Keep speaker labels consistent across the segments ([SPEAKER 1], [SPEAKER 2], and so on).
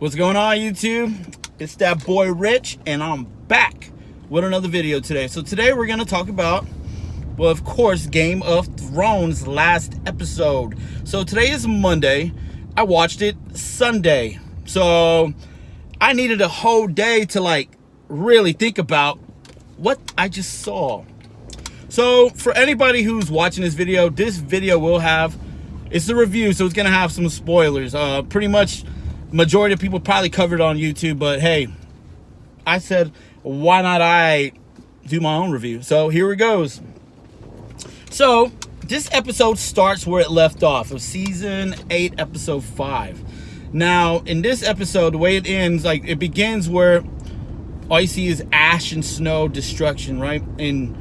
[SPEAKER 1] What's going on, YouTube? It's that boy Rich, and I'm back with another video today. So today we're gonna talk about, well, of course, Game of Thrones last episode. So today is Monday. I watched it Sunday. So I needed a whole day to really think about what I just saw. So for anybody who's watching this video will have, it's a review, so it's gonna have some spoilers. Pretty much majority of people probably covered on YouTube, but hey, I said, why not I do my own review? So here it goes. So this episode starts where it left off, of season 8, episode 5. Now, in this episode, the way it ends, it begins where all you see is ash and snow destruction, right? And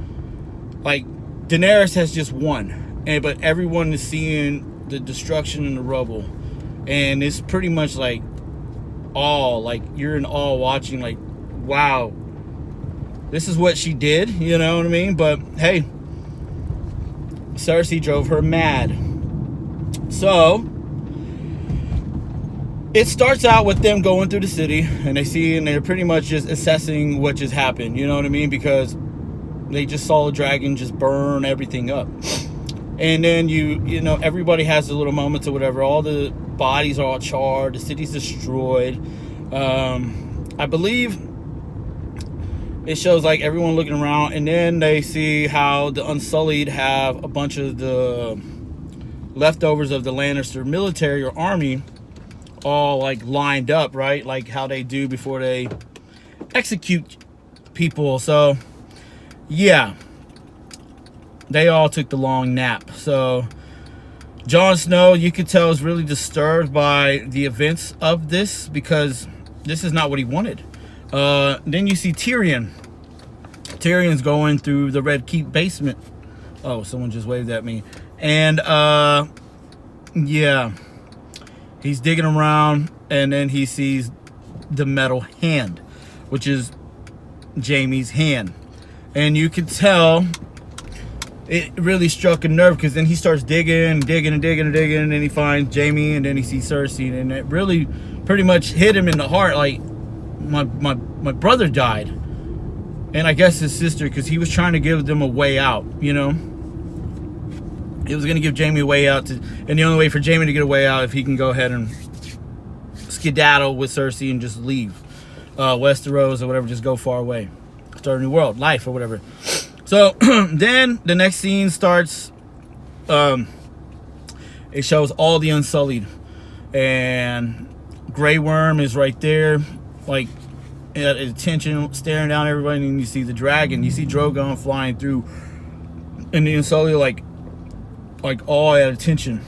[SPEAKER 1] Daenerys has just won, but everyone is seeing the destruction and the rubble. And it's pretty much you're in awe watching, wow, this is what she did, you know what I mean? But hey, Cersei drove her mad. So it starts out with them going through the city, and they're pretty much just assessing what just happened, you know what I mean? Because they just saw a dragon just burn everything up. And then you know, everybody has their little moments or whatever. All the bodies are all charred. The city's destroyed. I believe it shows everyone looking around, and then they see how the Unsullied have a bunch of the leftovers of the Lannister military or army all lined up, right? Like how they do before they execute people. So yeah, they all took the long nap. So Jon Snow, you could tell, is really disturbed by the events of this, because this is not what he wanted. Then you see Tyrion. Tyrion's going through the Red Keep basement. Oh, someone just waved at me. And yeah, he's digging around, and then he sees the metal hand, which is Jaime's hand. And you could tell it really struck a nerve, because then he starts digging, and then he finds Jaime, and then he sees Cersei, and it really pretty much hit him in the heart. My brother died, and I guess his sister, because he was trying to give them a way out, you know. He was going to give Jaime a way out, and the only way for Jaime to get a way out if he can go ahead and skedaddle with Cersei and just leave Westeros or whatever, just go far away, start a new world, life or whatever. So then the next scene starts. It shows all the Unsullied, and Grey Worm is right there, at attention, staring down everybody. And you see the dragon, you see Drogon flying through, and the Unsullied all at attention.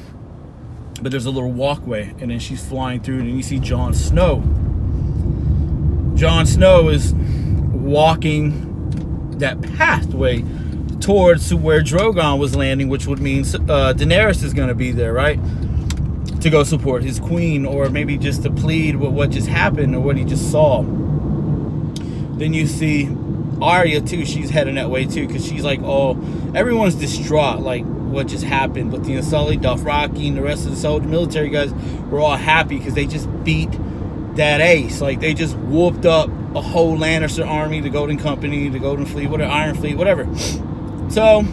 [SPEAKER 1] But there's a little walkway, and then she's flying through, and you see Jon Snow. Jon Snow is walking that pathway towards where Drogon was landing, which would mean Daenerys is going to be there, right? To go support his queen, or maybe just to plead with what just happened or what he just saw. Then you see Arya too. She's heading that way too, because she's everyone's distraught, what just happened. But the Unsullied, Dothraki, and the rest of the military guys were all happy because they just beat that ace. They just whooped up a whole Lannister army, the Golden Company, the Golden Fleet, whatever, Iron Fleet, whatever. So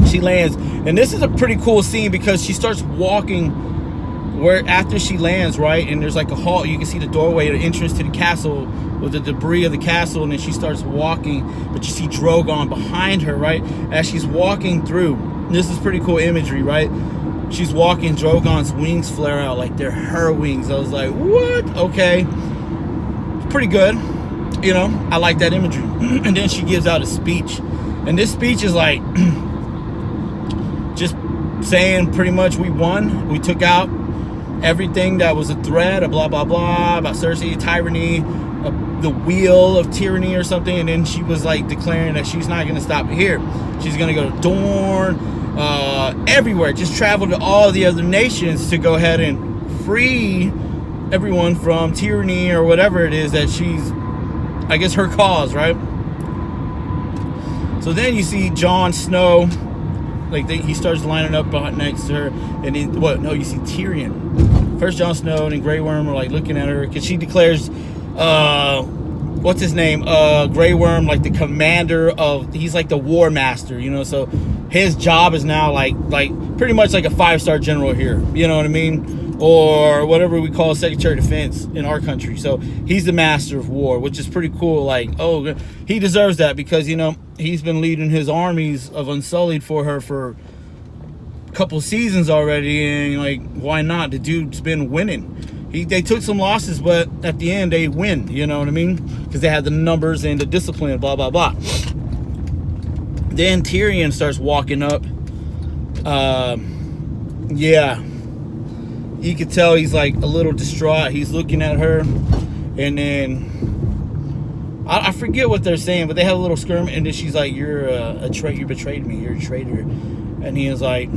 [SPEAKER 1] she lands, and this is a pretty cool scene, because she starts walking where after she lands, right? And there's a hall. You can see the doorway, the entrance to the castle with the debris of the castle, and then she starts walking, but you see Drogon behind her, right? As she's walking through, this is pretty cool imagery, right? She's walking, Drogon's wings flare out like they're her wings. I was like, what? Okay. Pretty good. You know, I like that imagery. And then she gives out a speech. And this speech is just saying pretty much we won. We took out everything that was a threat, blah, blah, blah, about Cersei, tyranny, the wheel of tyranny or something. And then she was declaring that she's not going to stop here. She's going to go to Dorne, everywhere, just travel to all the other nations to go ahead and free everyone from tyranny or whatever it is that she's, I guess, her cause, right? So then you see Jon Snow, he starts lining up next to her, and then, you see Tyrion first Jon Snow and then Grey Worm are like looking at her because she declares, what's his name? Grey Worm, like the commander of, he's like the war master, you know. So his job is now like pretty much like a 5-star general here, you know what I mean? Or whatever we call Secretary of Defense in our country. So he's the master of war, which is pretty cool. Like, oh, he deserves that because, you know, he's been leading his armies of Unsullied for her for a couple seasons already, and like, why not? The dude's been winning. They took some losses, but at the end they win, you know what I mean? Because they had the numbers and the discipline, blah blah blah. Then Tyrion starts walking up. Yeah, you could tell he's like a little distraught. He's looking at her, and then I forget what they're saying, but they have a little skirmish, and then she's like, "You're a traitor. You betrayed me. You're a traitor." And he is like,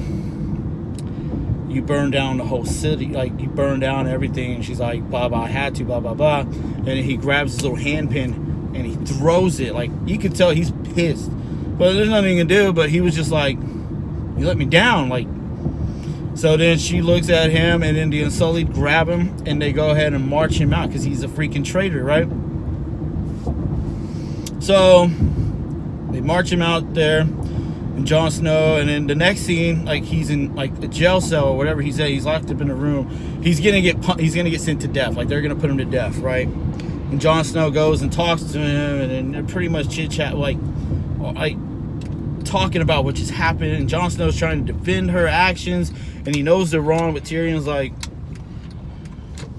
[SPEAKER 1] "You burned down the whole city. Like, you burned down everything." And she's like, "Blah blah. I had to. Blah blah blah." And then he grabs his little handpin and he throws it. Like, you could tell he's pissed, but there's nothing he can do. But he was just like, "You let me down." Like. So then she looks at him, and then the Unsullied grab him, and they go ahead and march him out because he's a freaking traitor, right? So they march him out there, and Jon Snow, and then the next scene, like he's in like a jail cell or whatever he's at. He's locked up in a room. He's gonna get sent to death. Like, they're gonna put him to death, right? And Jon Snow goes and talks to him, and then they're pretty much chit chat, like talking about what just happened. And Jon Snow's trying to defend her actions, and he knows they're wrong, but Tyrion's like,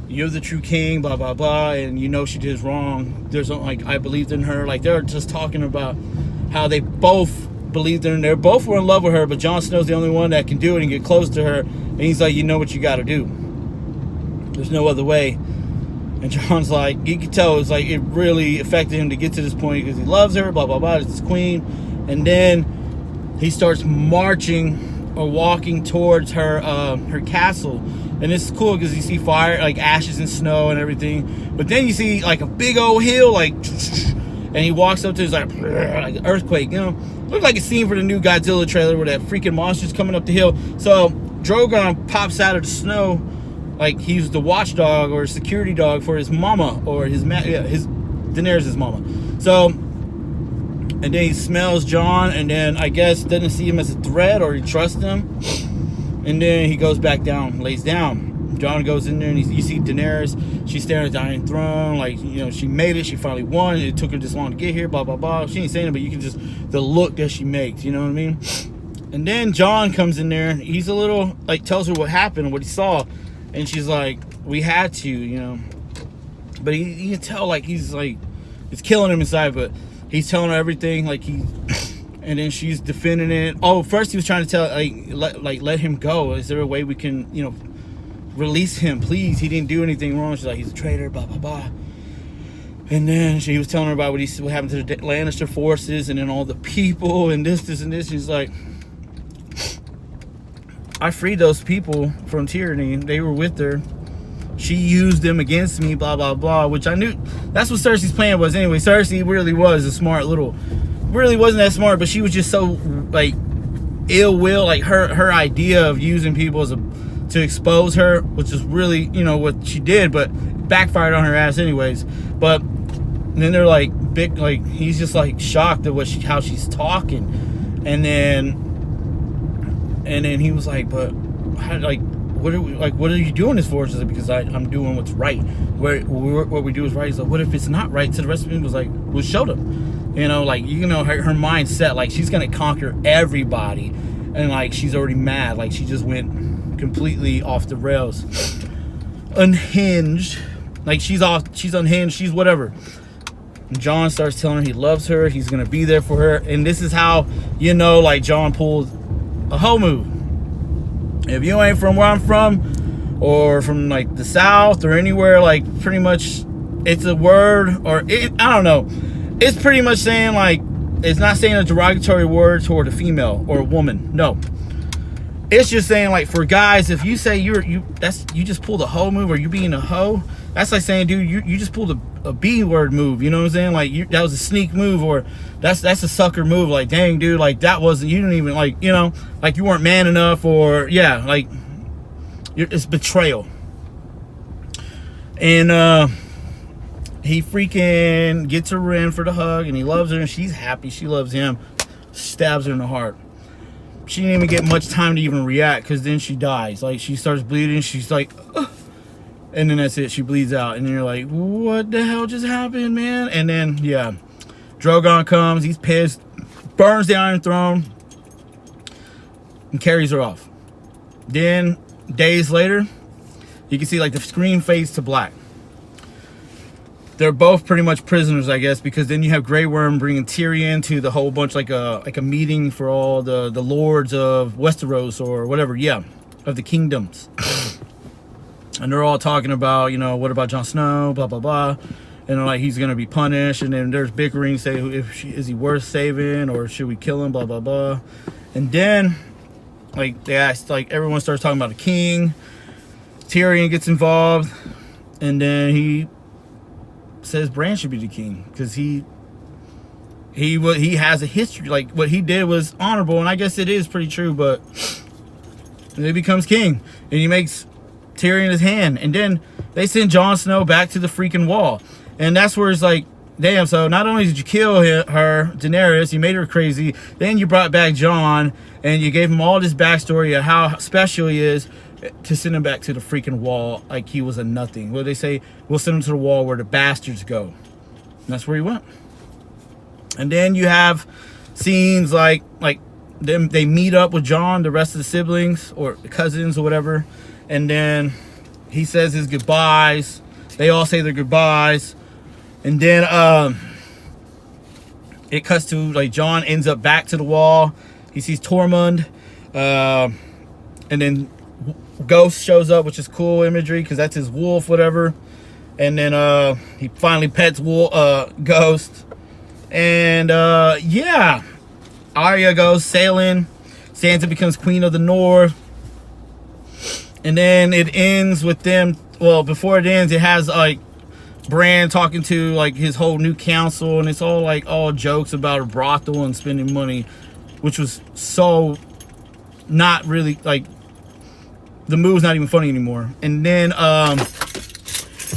[SPEAKER 1] "You're the true king, blah blah blah, and you know she did wrong. There's like, I believed in her." Like, they're just talking about how they both believed in her. They both were in love with her, but Jon Snow's the only one that can do it and get close to her. And he's like, "You know what you got to do. There's no other way." And Jon's like, you can tell it's like it really affected him to get to this point because he loves her, blah blah blah. It's his queen. And then he starts marching or walking towards her her castle, and it's cool because you see fire, like ashes and snow and everything. But then you see like a big old hill, like, and he walks up to his like an earthquake. You know, looked like a scene for the new Godzilla trailer where that freaking monster's coming up the hill. So Drogon pops out of the snow, like he's the watchdog or security dog for his mama or his Daenerys' mama. So. And then he smells Jon, and then I guess doesn't see him as a threat, or he trusts him. And then he goes back down, lays down. Jon goes in there, and you see Daenerys. She's staring at the Iron Throne, like, you know, she made it. She finally won. It took her this long to get here, blah, blah, blah. She ain't saying it, but you can just, the look that she makes, you know what I mean? And then Jon comes in there, and he's a little, like, tells her what happened and what he saw. And she's like, "We had to, you know." But you can tell, like, he's, like, it's killing him inside, but... He's telling her everything, like and then she's defending it. Oh, first he was trying to tell, let him go. Is there a way we can, you know, release him, please? He didn't do anything wrong. She's like, he's a traitor, blah, blah, blah. And then she was telling her about what happened to the Lannister forces, and then all the people, and this, and this. She's like, I freed those people from tyranny. They were with her. She used them against me, blah, blah, blah, which I knew that's what Cersei's plan was anyway. Cersei really was a smart really wasn't that smart, but she was just so, like, ill will. Like, her idea of using people to expose her, which is really, you know, what she did, but backfired on her ass anyways. But then they're like, big, like, he's just like shocked at how she's talking. And then he was like, but how, like, what are you doing this for? She's like, because I'm doing what's right. What we do is right. He's like, what if it's not right? So the rest of me was like, well, show them. You know, like, you know, her mindset, like, she's gonna conquer everybody, and like, she's already mad. Like, she just went completely off the rails, unhinged. Like, she's unhinged. She's whatever. And Jon starts telling her he loves her. He's gonna be there for her. And this is how, you know, like, Jon pulled a hoe move. If you ain't from where I'm from, or from like the South or anywhere, like, pretty much it's a word, or I don't know. It's pretty much saying, like, it's not saying a derogatory word toward a female or a woman. No. It's just saying, like, for guys, if you say you just pulled a hoe move, or you being a hoe, that's like saying, dude, you just pulled a B word move. You know what I'm saying? Like, that was a sneak move, or that's a sucker move. Like, dang, dude, like, that wasn't, you didn't even, like, you know, like, you weren't man enough, or, yeah, like, it's betrayal. And he freaking gets her in for the hug, and he loves her, and she's happy. She loves him. Stabs her in the heart. She didn't even get much time to even react, because then she dies. Like, she starts bleeding. She's like, ugh. And then that's it. She bleeds out. And you're like, what the hell just happened, man? And then, yeah, Drogon comes. He's pissed. Burns the Iron Throne. And carries her off. Then, days later, you can see, like, the screen fades to black. They're both pretty much prisoners, I guess, because then you have Grey Worm bringing Tyrion to the whole bunch, like a meeting for all the lords of Westeros or whatever, yeah, of the kingdoms. And they're all talking about, you know, what about Jon Snow, blah, blah, blah. And like, he's going to be punished. And then there's bickering, say, is he worth saving or should we kill him, blah, blah, blah. And then, like, they asked, like, everyone starts talking about a king. Tyrion gets involved. And then he says Bran should be the king because he has a history. Like, what he did was honorable, and I guess it is pretty true. But he becomes king, and he makes Tyrion his hand, and then they send Jon Snow back to the freaking wall, and that's where it's like, damn. So not only did you kill her, Daenerys, you made her crazy, then you brought back Jon, and you gave him all this backstory of how special he is, to send him back to the freaking wall like he was a nothing. What do they say? We'll send him to the wall where the bastards go. And that's where he went. And then you have scenes like them, they meet up with Jon, the rest of the siblings or cousins or whatever, and then he says his goodbyes. They all say their goodbyes, and then it cuts to, like, Jon ends up back to the wall. He sees Tormund, and then Ghost shows up, which is cool imagery because that's his wolf, whatever. And then he finally pets Ghost, and yeah, Arya goes sailing. Sansa becomes Queen of the North, and then it ends with them. Well, before it ends, it has like Bran talking to like his whole new council, and it's all jokes about a brothel and spending money, which was so not really like. The move's not even funny anymore. And then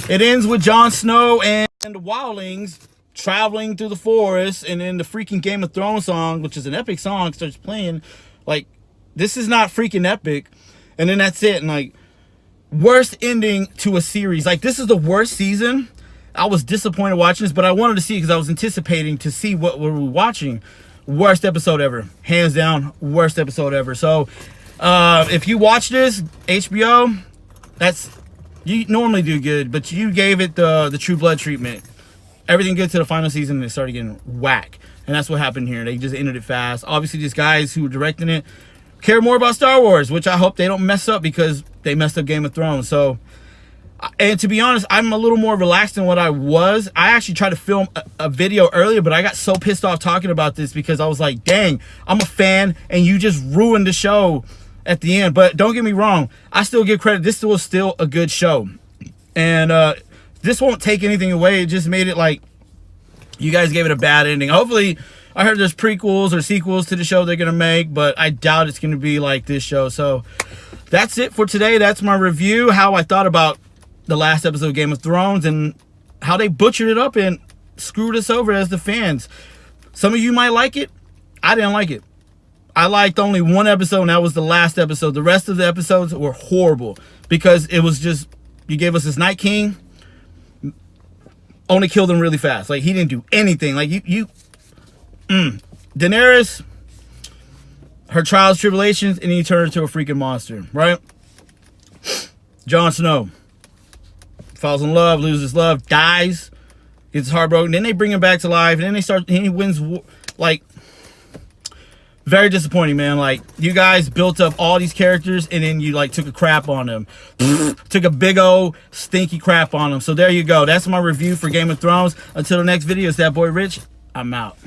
[SPEAKER 1] it ends with Jon Snow and the wildlings traveling through the forest, and then the freaking Game of Thrones song, which is an epic song, starts playing. Like, this is not freaking epic. And then that's it. And like, worst ending to a series. Like, this is the worst season. I was disappointed watching this, but I wanted to see it because I was anticipating to see what we were watching. Worst episode ever. Hands down, worst episode ever. So if you watch this, HBO, you normally do good, but you gave it the True Blood treatment. Everything good to the final season, and it started getting whack. And that's what happened here. They just ended it fast. Obviously, these guys who were directing it care more about Star Wars, which I hope they don't mess up because they messed up Game of Thrones. So, and to be honest, I'm a little more relaxed than what I was. I actually tried to film a video earlier, but I got so pissed off talking about this because I was like, dang, I'm a fan, and you just ruined the show at the end. But don't get me wrong, I still give credit. This was still a good show, and this won't take anything away. It just made it like you guys gave it a bad ending. Hopefully, I heard there's prequels or sequels to the show they're gonna make, but I doubt it's gonna be like this show. So that's it for today. That's my review, how I thought about the last episode of Game of Thrones and how they butchered it up and screwed us over as the fans. Some of you might like it. I didn't like it. I liked only one episode, and that was the last episode. The rest of the episodes were horrible because it was just, you gave us this Night King, only killed him really fast. Like, he didn't do anything. Like, Daenerys, her trials, tribulations, and then you turn her into a freaking monster, right? Jon Snow falls in love, loses love, dies, gets heartbroken. Then they bring him back to life, and then he wins, like, very disappointing, man. Like, you guys built up all these characters, and then you, like, took a crap on them. Took a big old stinky crap on them. So there you go. That's my review for Game of Thrones. Until the next video, it's that boy Rich. I'm out.